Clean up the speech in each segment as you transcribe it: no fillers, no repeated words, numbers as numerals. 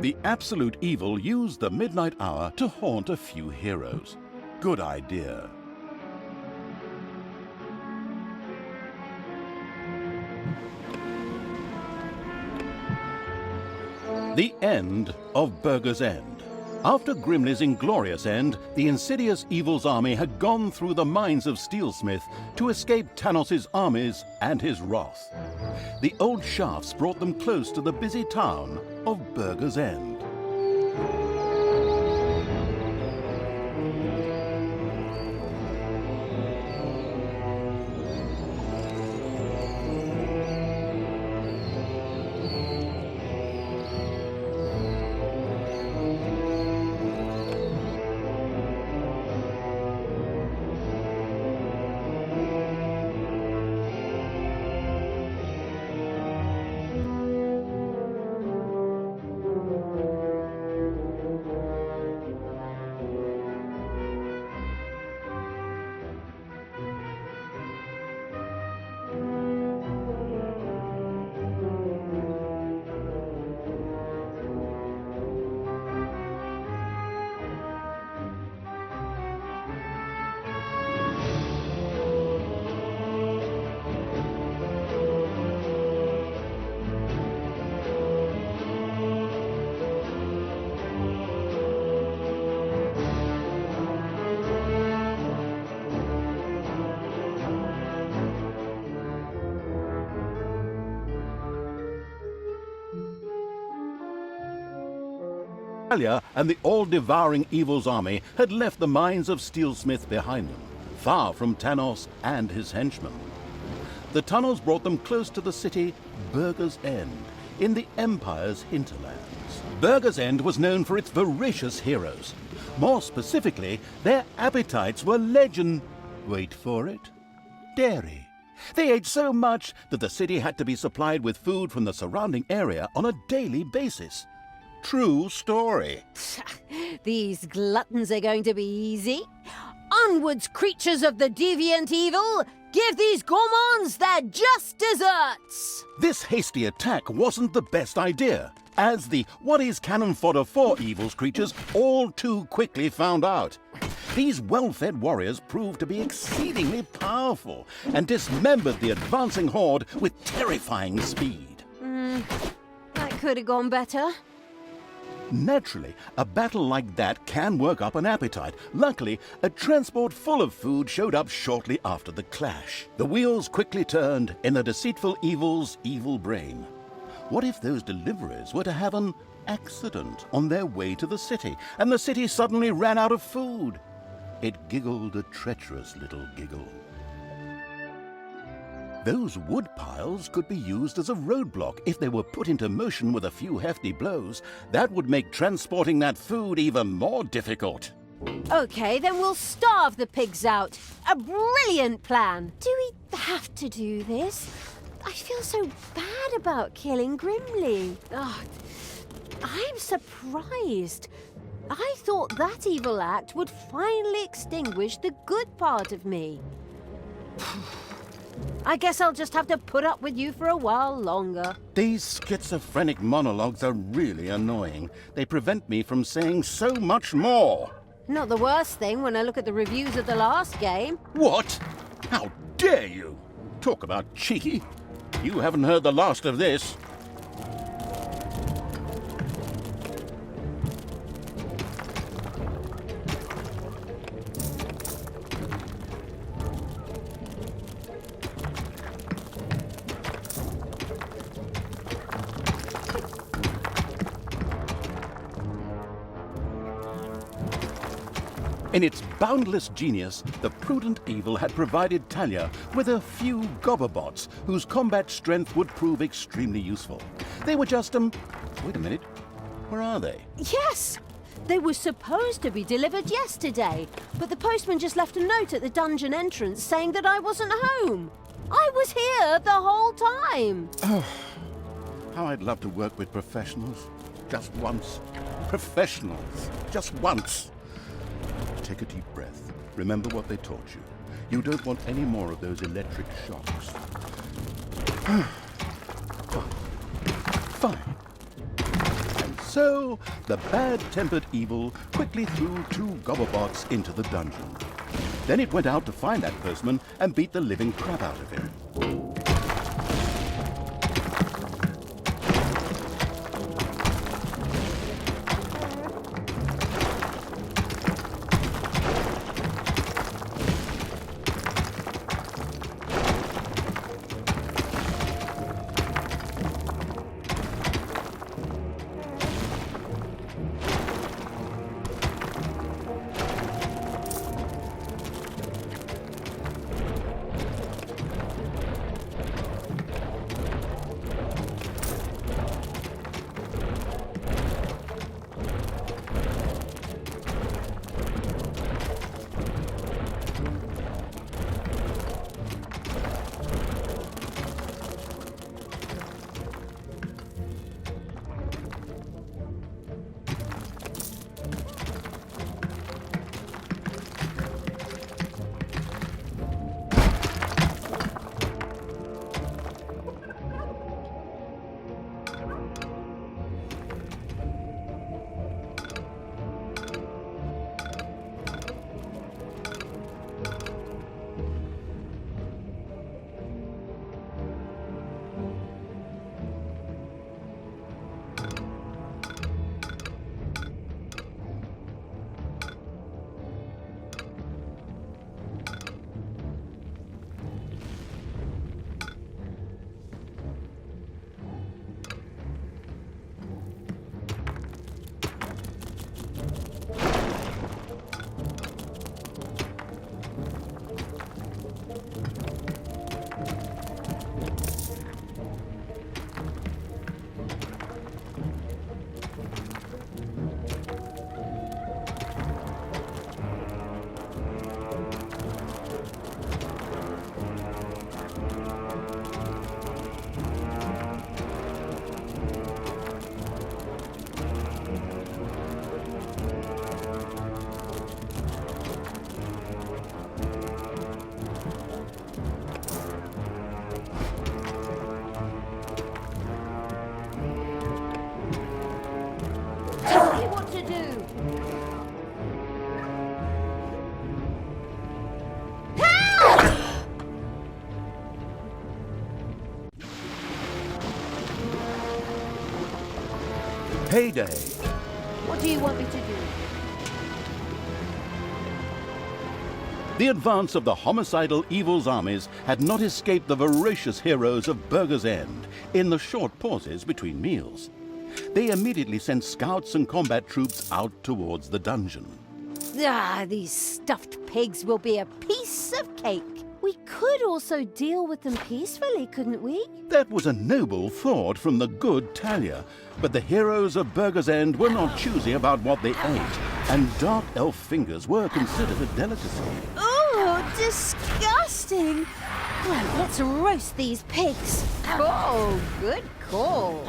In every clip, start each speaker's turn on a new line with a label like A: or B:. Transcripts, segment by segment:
A: The absolute evil used the midnight hour to haunt a few heroes. Good idea. The end of Burger's End. After Grimley's inglorious end, the insidious evil's army had gone through the mines of Steelsmith to escape Tanos's armies and his wrath. The old shafts brought them close to the busy town of Burger's End. Talia and the all-devouring evil's army had left the mines of Steelsmith behind them, far from Tanos and his henchmen. The tunnels brought them close to the city Burger's End, in the Empire's hinterlands. Burger's End was known for its voracious heroes. More specifically, their appetites were wait for it, dairy. They ate so much that the city had to be supplied with food from the surrounding area on a daily basis. True story.
B: These gluttons are going to be easy. Onwards, creatures of the deviant evil! Give these gourmands their just desserts!
A: This hasty attack wasn't the best idea, as the what is cannon fodder for evil's creatures all too quickly found out. These well-fed warriors proved to be exceedingly powerful and dismembered the advancing horde with terrifying speed.
B: That could have gone better.
A: Naturally, a battle like that can work up an appetite. Luckily, a transport full of food showed up shortly after the clash. The wheels quickly turned in the deceitful evil's evil brain. What if those deliverers were to have an accident on their way to the city, and the city suddenly ran out of food? It giggled a treacherous little giggle. Those wood piles could be used as a roadblock if they were put into motion with a few hefty blows. That would make transporting that food even more difficult.
B: Okay, then we'll starve the pigs out. A brilliant plan. Do we have to do this? I feel so bad about killing Grimley. I'm surprised. I thought that evil act would finally extinguish the good part of me. I guess I'll just have to put up with you for a while longer.
A: These schizophrenic monologues are really annoying. They prevent me from saying so much more.
B: Not the worst thing when I look at the reviews of the last game.
A: What? How dare you? Talk about cheeky. You haven't heard the last of this. In its boundless genius, the prudent evil had provided Talia with a few gobberbots whose combat strength would prove extremely useful. They were just, wait a minute, where are they?
B: Yes! They were supposed to be delivered yesterday, but the postman just left a note at the dungeon entrance saying that I wasn't home. I was here the whole time.
A: Oh, how I'd love to work with professionals. Just once. Professionals. Just once. Take a deep breath. Remember what they taught you. You don't want any more of those electric shocks. Fine. And So, the bad-tempered evil quickly threw 2 Gobberbots into the dungeon. Then it went out to find that postman and beat the living crap out of him. Payday!
B: What do you want me to do?
A: The advance of the homicidal evil's armies had not escaped the voracious heroes of Burger's End in the short pauses between meals. They immediately sent scouts and combat troops out towards the dungeon.
B: Ah, these stuffed pigs will be a piece of cake. We could also deal with them peacefully, couldn't we?
A: That was a noble thought from the good Talia, but the heroes of Burger's End were not choosy about what they ate, and dark elf fingers were considered a delicacy.
B: Oh, disgusting! Well, let's roast these pigs. Oh, good call.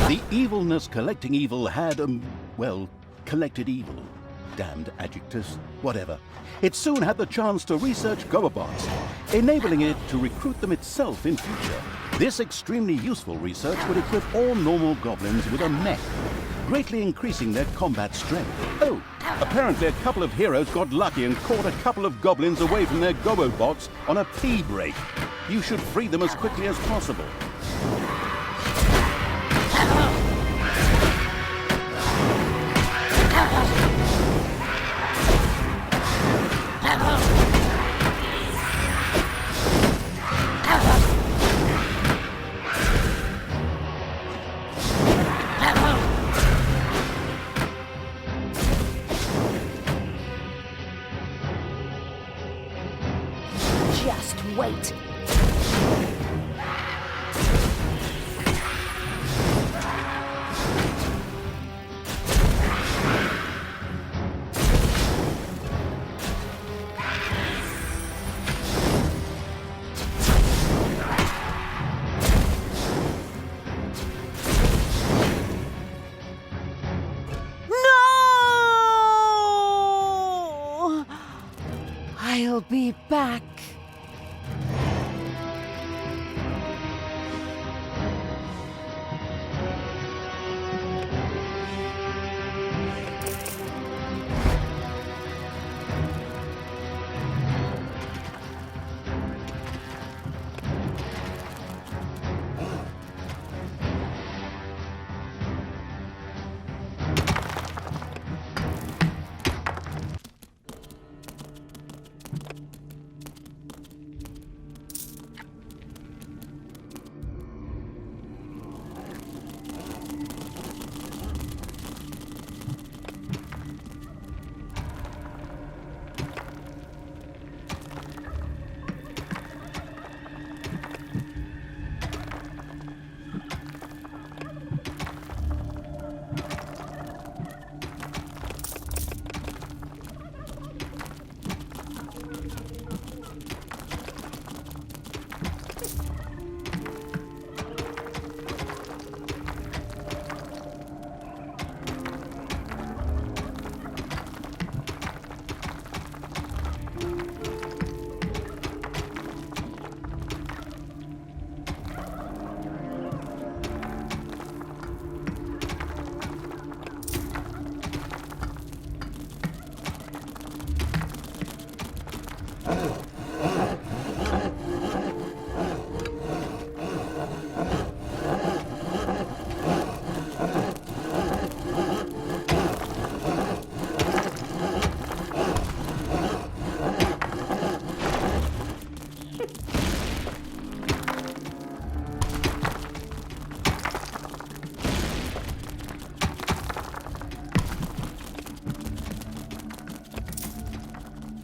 A: The evilness collecting evil had, collected evil. Damned adjectives, whatever. It soon had the chance to research Gobberbots, enabling it to recruit them itself in future. This extremely useful research would equip all normal goblins with a mech, greatly increasing their combat strength. Oh, apparently a couple of heroes got lucky and caught a couple of goblins away from their Gobbobots on a pee break. You should free them as quickly as possible.
B: Just wait. No! I'll be back.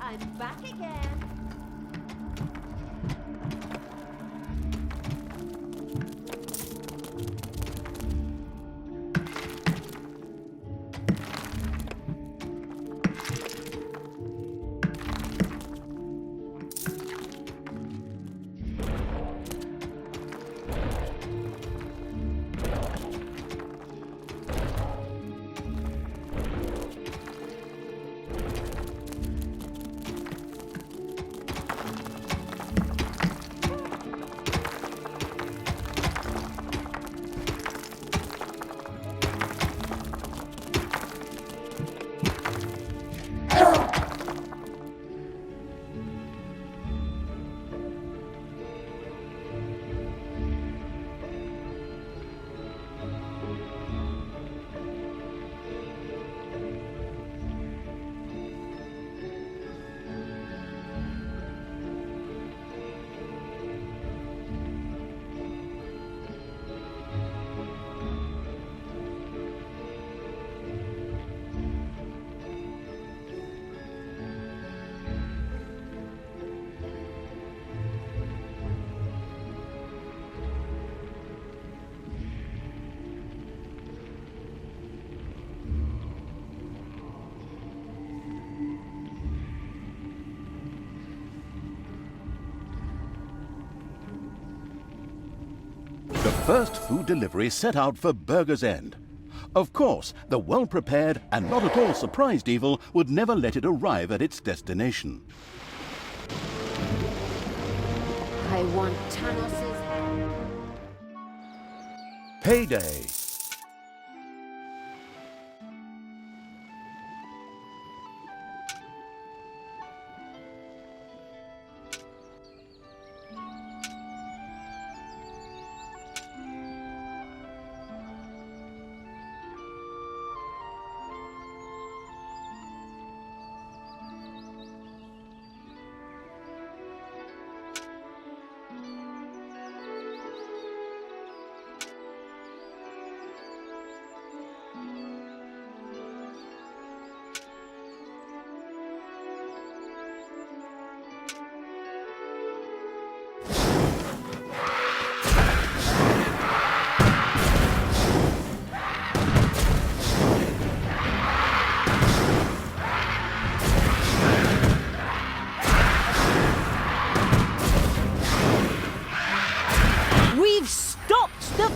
B: I'm back again.
A: The first food delivery set out for Burger's End. Of course, the well-prepared and not at all surprised evil would never let it arrive at its destination.
B: I want Tanos's head.
A: Payday.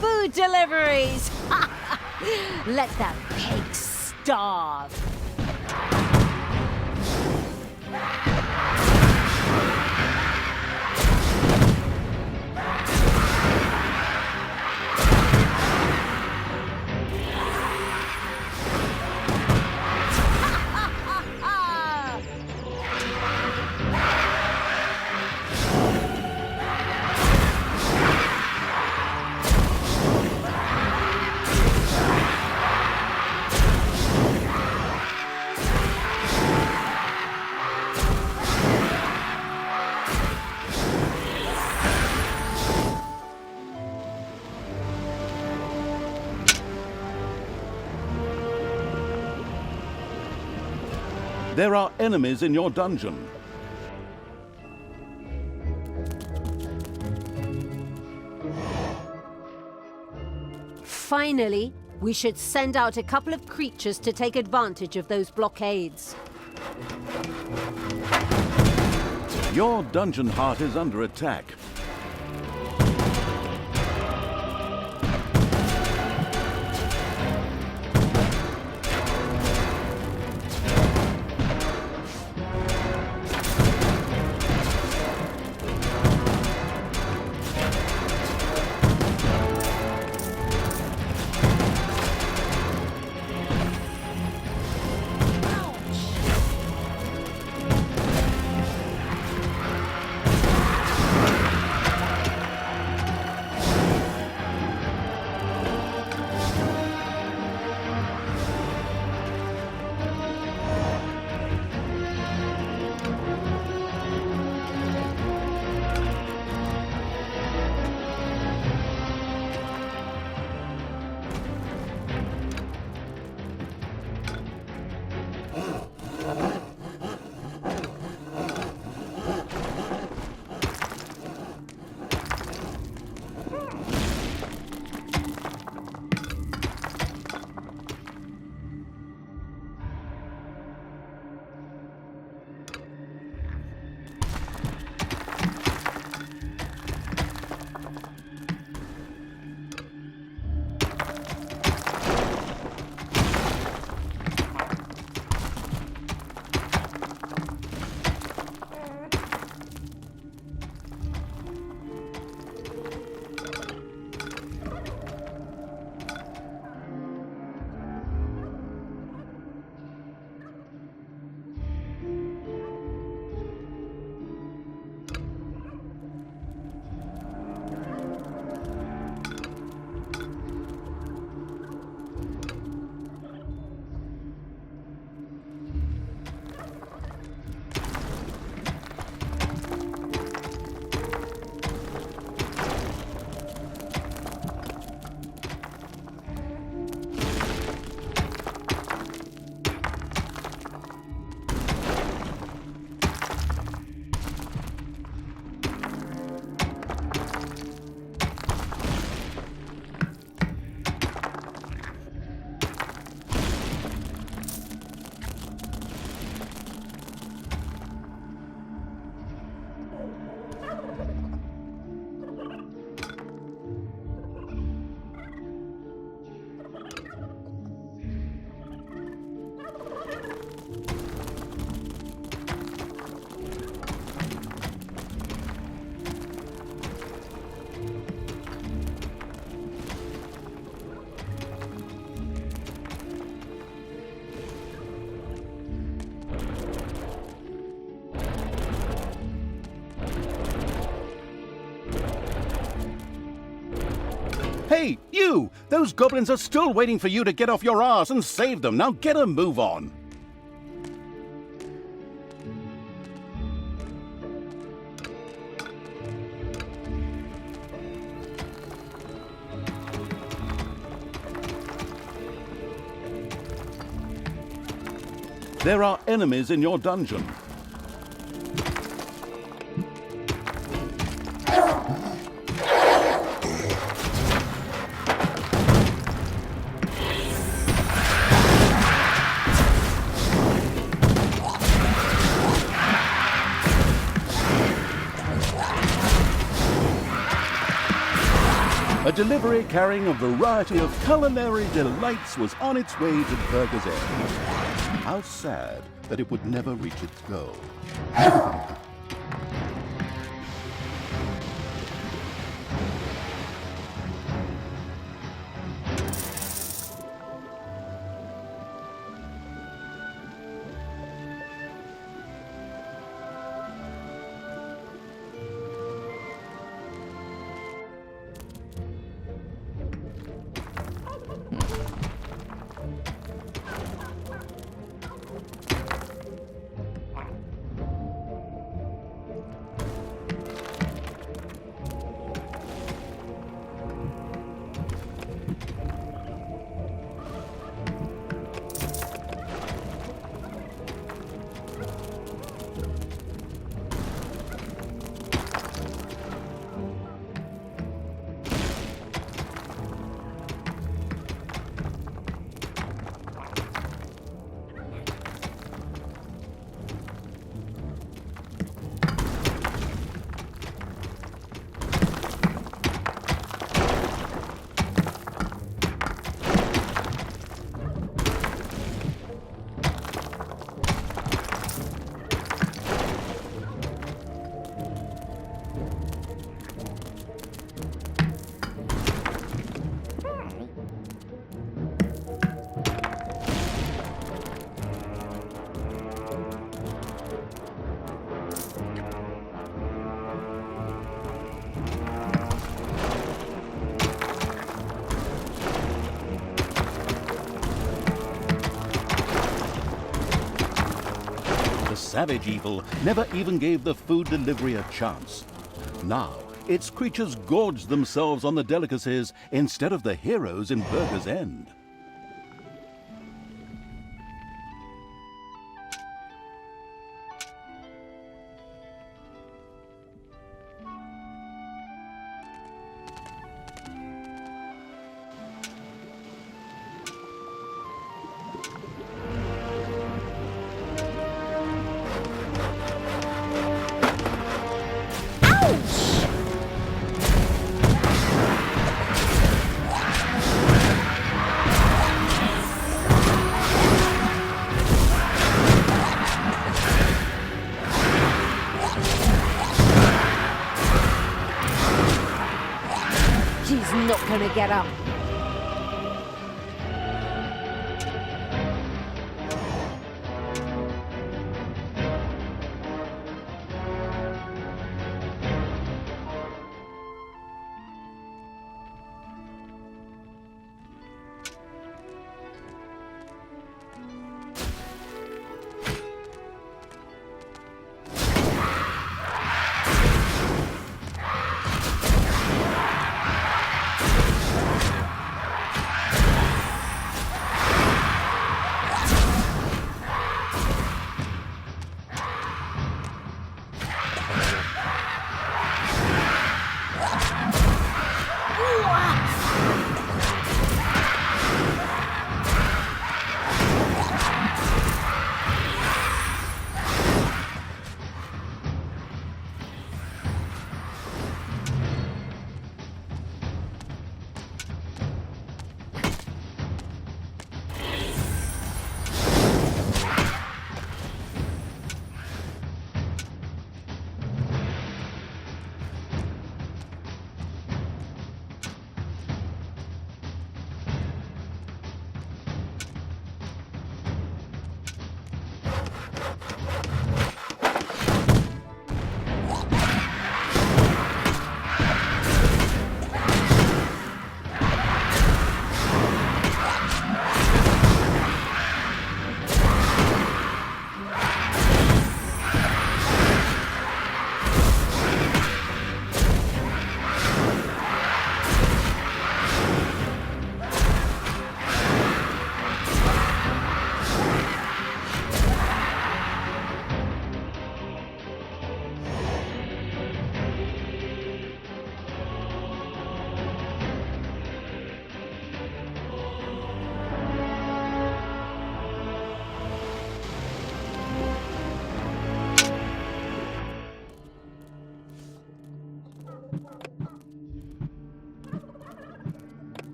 B: Food deliveries! Let that pig starve!
A: There are enemies in your dungeon.
B: Finally, we should send out a couple of creatures to take advantage of those blockades.
A: Your dungeon heart is under attack. Hey, you! Those goblins are still waiting for you to get off your ass and save them. Now get a move on. There are enemies in your dungeon. A delivery carrying a variety of culinary delights was on its way to Burger's End. How sad that it would never reach its goal. Savage Evil never even gave the food delivery a chance. Now, its creatures gorged themselves on the delicacies instead of the heroes in Burger's End.
B: She's not gonna get up.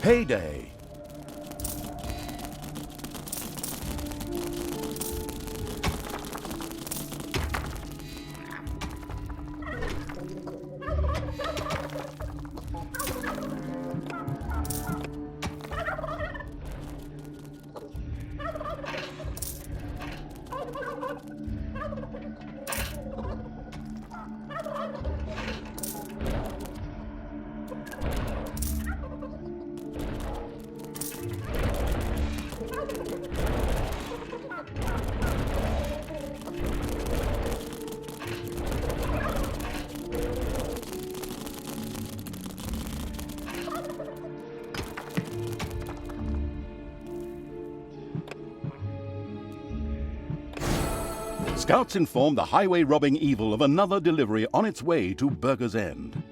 A: Payday. Scouts inform the highway robbing evil of another delivery on its way to Burger's End.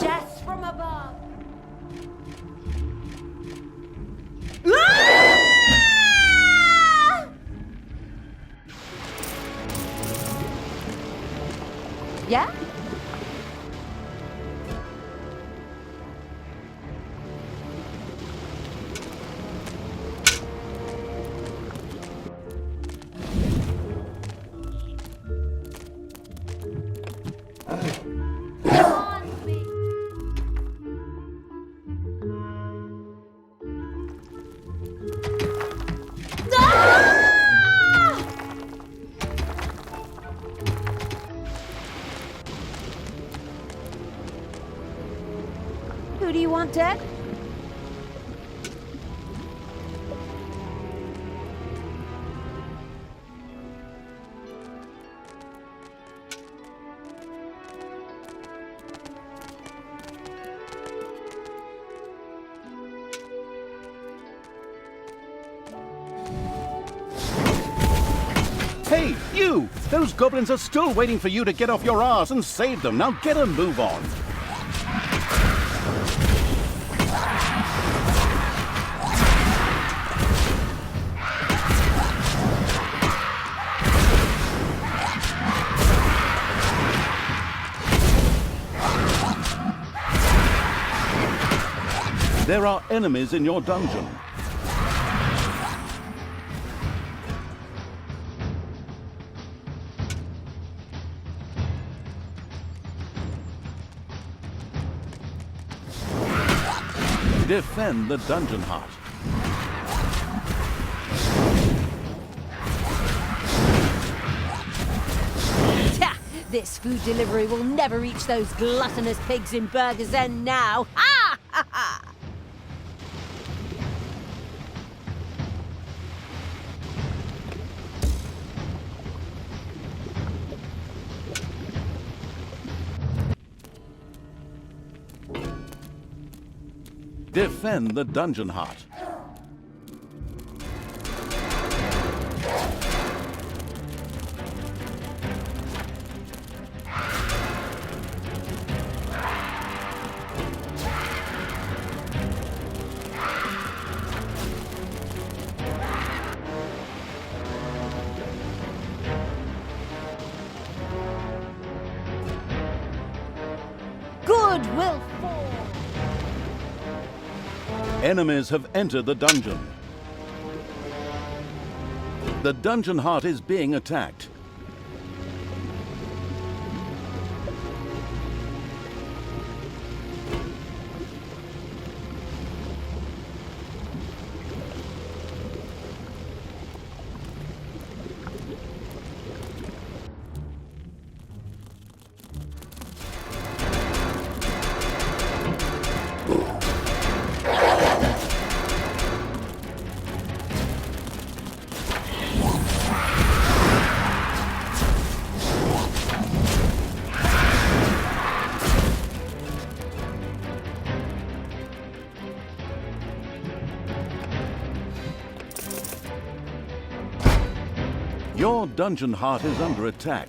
B: Death from above. Yeah? Who do you want dead?
A: Hey, you! Those goblins are still waiting for you to get off your ass and save them. Now get a move on. There are enemies in your dungeon. Defend the dungeon hut.
B: Ha! This food delivery will never reach those gluttonous pigs in Burger's End now. Ha! Ha! Ha!
A: Defend the dungeon hut.
B: Good will fall.
A: Enemies have entered the dungeon. The dungeon hut is being attacked. Your dungeon heart is under attack.